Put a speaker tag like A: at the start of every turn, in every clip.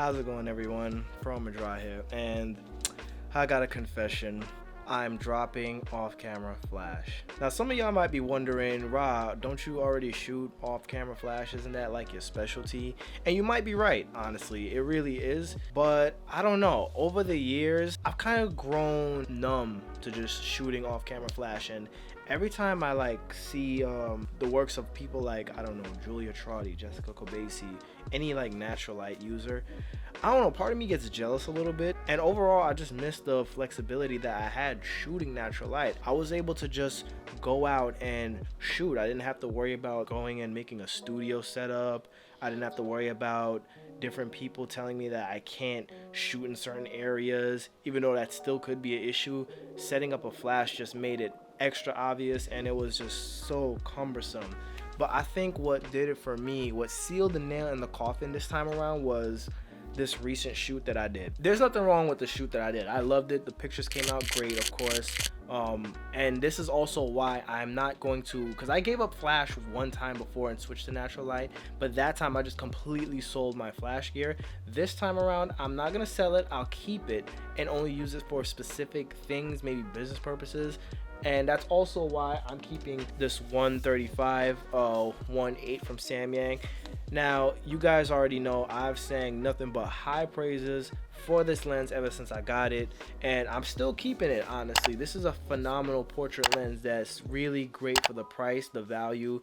A: How's it going, everyone? From Dry here, and I got a confession. I'm dropping off-camera flash. Now, some of y'all might be wondering, Ra, don't you already shoot off-camera flash? Isn't that like your specialty? And you might be right, honestly. It really is. But I don't know. Over the years, I've kind of grown numb to just shooting off-camera flash, and every time I see the works of people like, I don't know, Julia Trotty, Jessica Kobasi, any like natural light user, I don't know, part of me gets jealous a little bit. And overall, I just miss the flexibility that I had shooting natural light. I was able to just go out and shoot. I didn't have to worry about going and making a studio setup. I didn't have to worry about different people telling me that I can't shoot in certain areas, even though that still could be an issue. Setting up a flash just made it extra obvious, and it was just so cumbersome. But I think what did it for me, what sealed the nail in the coffin this time around, was this recent shoot that I did. There's nothing wrong with the shoot that I did. I loved it. The pictures came out great, of course. And this is also why I'm not going to, because I gave up flash one time before and switched to natural light, but that time I just completely sold my flash gear. This time around, I'm not gonna sell it. I'll keep it and only use it for specific things, maybe business purposes. And that's also why I'm keeping this 135 1.8 from Samyang. Now, you guys already know I've sang nothing but high praises for this lens ever since I got it, and I'm still keeping it, honestly. This is a phenomenal portrait lens that's really great for the price. The value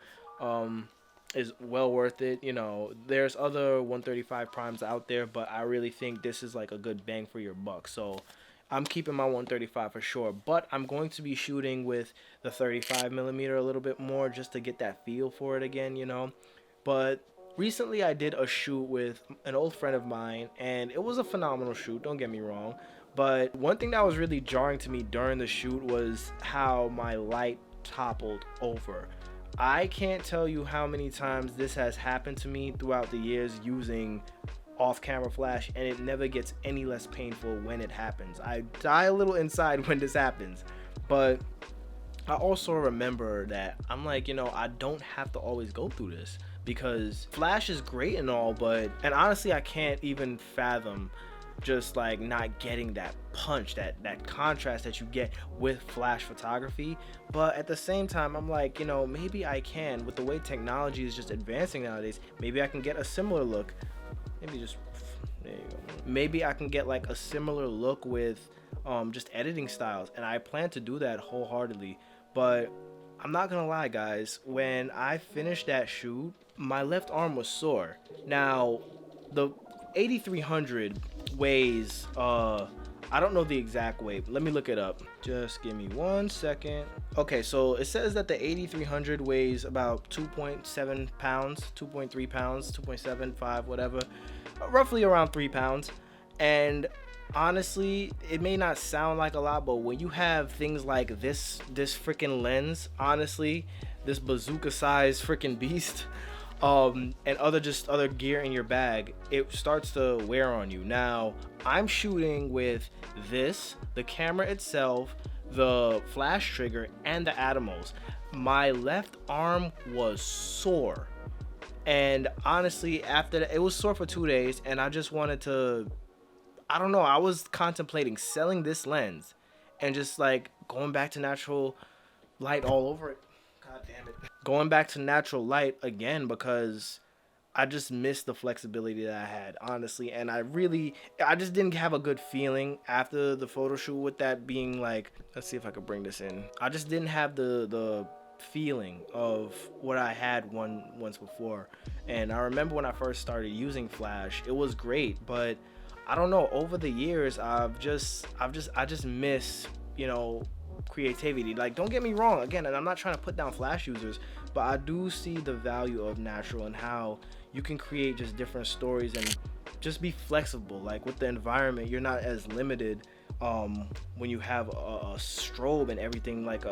A: is well worth it. You know, there's other 135 primes out there, but I really think this is like a good bang for your buck. So I'm keeping my 135 for sure, but I'm going to be shooting with the 35mm a little bit more just to get that feel for it again, you know. But recently I did a shoot with an old friend of mine, and it was a phenomenal shoot, don't get me wrong. But one thing that was really jarring to me during the shoot was how my light toppled over. I can't tell you how many times this has happened to me throughout the years using off-camera flash, and it never gets any less painful when it happens. I die a little inside when this happens, but I also remember that I'm like, you know, I don't have to always go through this, because flash is great and all, and honestly I can't even fathom just like not getting that punch, that contrast that you get with flash photography. But at the same time, I'm like, you know, maybe I can, with the way technology is just advancing nowadays, maybe I can get a similar look. Maybe just, there you go. Maybe I can get like a similar look with just editing styles, and I plan to do that wholeheartedly. But I'm not gonna lie, guys, when I finished that shoot, my left arm was sore. Now, the 8300 weighs, I don't know the exact weight. Let me look it up. Just give me 1 second. Okay, so it says that the 8300 weighs about 2.7 pounds, 2.3 pounds, 2.75, whatever. Roughly around 3 pounds. And honestly, it may not sound like a lot, but when you have things like this freaking lens, honestly, this bazooka size freaking beast, and other gear in your bag, it starts to wear on you. Now, I'm shooting with this, the camera itself, the flash trigger, and the Atomos. My left arm was sore, and honestly, after that, it was sore for 2 days, and I just wanted to, I don't know, I was contemplating selling this lens and just like going back to natural light all over it. God damn it. Going back to natural light again, because I just missed the flexibility that I had, honestly. And I just didn't have a good feeling after the photo shoot with that being like, let's see if I could bring this in. I just didn't have the feeling of what I had once before. And I remember when I first started using flash, it was great, but I don't know, over the years I just miss, you know, creativity. Like, don't get me wrong, again, and I'm not trying to put down flash users, but I do see the value of natural and how you can create just different stories and just be flexible. Like with the environment, you're not as limited when you have a strobe and everything. Like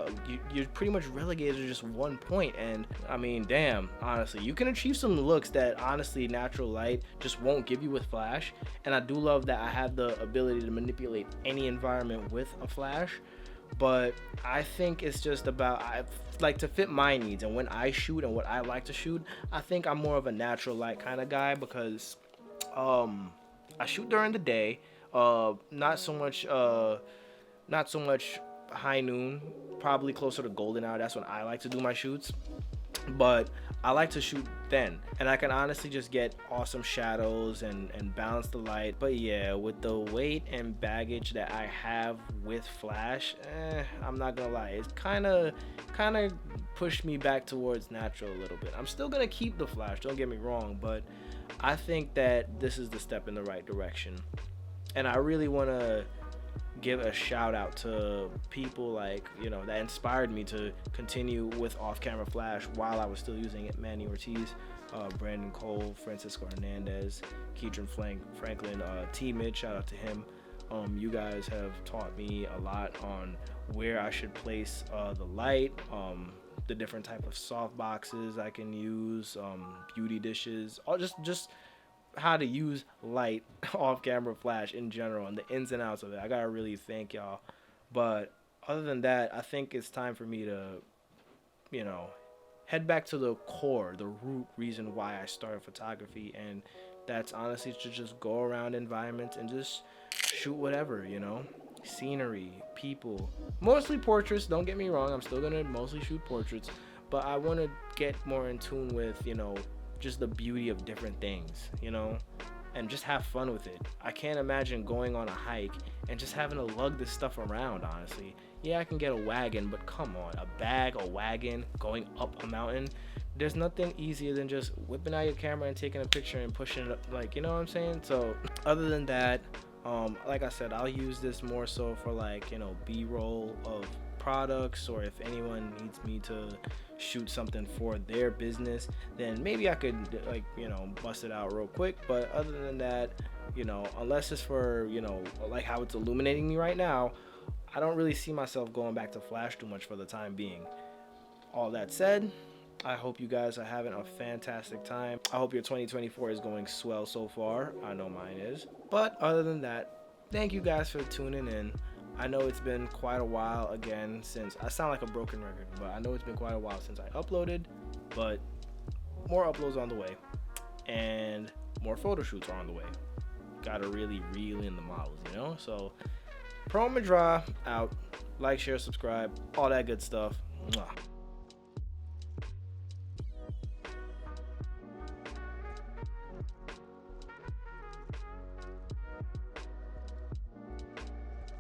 A: you're pretty much relegated to just one point. And I mean, damn, honestly, you can achieve some looks that honestly natural light just won't give you with flash. And I do love that I have the ability to manipulate any environment with a flash. But I think it's just about, I like to fit my needs, and when I shoot and what I like to shoot, I think I'm more of a natural light kind of guy, because I shoot during the day. Not so much. Not so much high noon. Probably closer to golden hour. That's when I like to do my shoots. But I like to shoot then, and I can honestly just get awesome shadows and balance the light. But yeah, with the weight and baggage that I have with flash, I'm not gonna lie, it's kind of pushed me back towards natural a little bit. I'm still gonna keep the flash, don't get me wrong, but I think that this is the step in the right direction. And I really want to give a shout out to people like, that inspired me to continue with off-camera flash while I was still using it. Manny Ortiz, Brandon Cole, Francisco Hernandez, Keatron Franklin, T Mid, shout out to him. You guys have taught me a lot on where I should place the light, the different type of soft boxes I can use, beauty dishes, or just how to use light off camera flash in general and the ins and outs of it. I gotta really thank y'all. But other than that, I think it's time for me to head back to the core, the root reason why I started photography, and that's honestly to just go around environments and just shoot whatever, scenery, people, mostly portraits. Don't get me wrong, I'm still gonna mostly shoot portraits, but I want to get more in tune with just the beauty of different things, and just have fun with it. I can't imagine going on a hike and just having to lug this stuff around, honestly. Yeah, I can get a wagon, but come on, a wagon, going up a mountain. There's nothing easier than just whipping out your camera and taking a picture and pushing it up, like, you know what I'm saying? So other than that, like I said, I'll use this more so for B-roll of products, or if anyone needs me to shoot something for their business, then maybe I could bust it out real quick. But other than that, unless it's for like how it's illuminating me right now, I don't really see myself going back to flash too much for the time being. All that said, I hope you guys are having a fantastic time. I hope your 2024 is going swell so far. I know mine is. But other than that, thank you guys for tuning in. I know it's been quite a while again since, I sound like a broken record, but I know it's been quite a while since I uploaded, but more uploads on the way and more photo shoots are on the way. Gotta really reel in the models, So Pro Madra out. Like, share, subscribe, all that good stuff. Mwah.